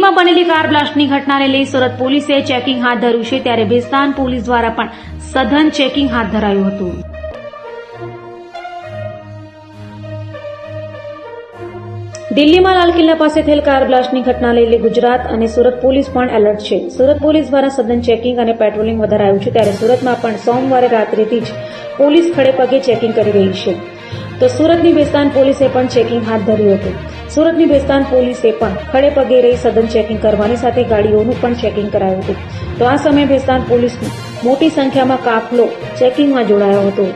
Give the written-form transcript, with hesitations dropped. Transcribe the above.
દિલ્હીમાં બનેલી કાર બ્લાસ્ટની ઘટનાને લઈ સુરત પોલીસે ચેકિંગ હાથ ધર્યું છે, ત્યારે ભેસ્તાન પોલીસ દ્વારા પણ સઘન ચેકિંગ હાથ ધરાયું હતું. દિલ્હીમાં લાલ કિલ્લા પાસે થયેલ કાર બ્લાસ્ટની ઘટના લઈને ગુજરાત અને સુરત પોલીસ પણ એલર્ટ છે. સુરત પોલીસ દ્વારા સઘન ચેકિંગ અને પેટ્રોલિંગ વધારાયું છે, ત્યારે સુરતમાં પણ સોમવારે રાત્રિથી જ પોલીસ ખડે પગે ચેકિંગ કરી રહી છે. તો સુરતની ભેસ્તાન પોલીસે પણ ચેકિંગ હાથ ધર્યું હતું. સુરતની ભેસ્તાન પોલીસે પણ ખડે પગે રહી સઘન ચેકિંગ કરવાની સાથે ગાડીઓનું પણ ચેકિંગ કરાયું હતું. તો આ સમયે ભેસ્તાન પોલીસનો મોટી સંખ્યામાં કાફલો ચેકિંગમાં જોડાયો હતો.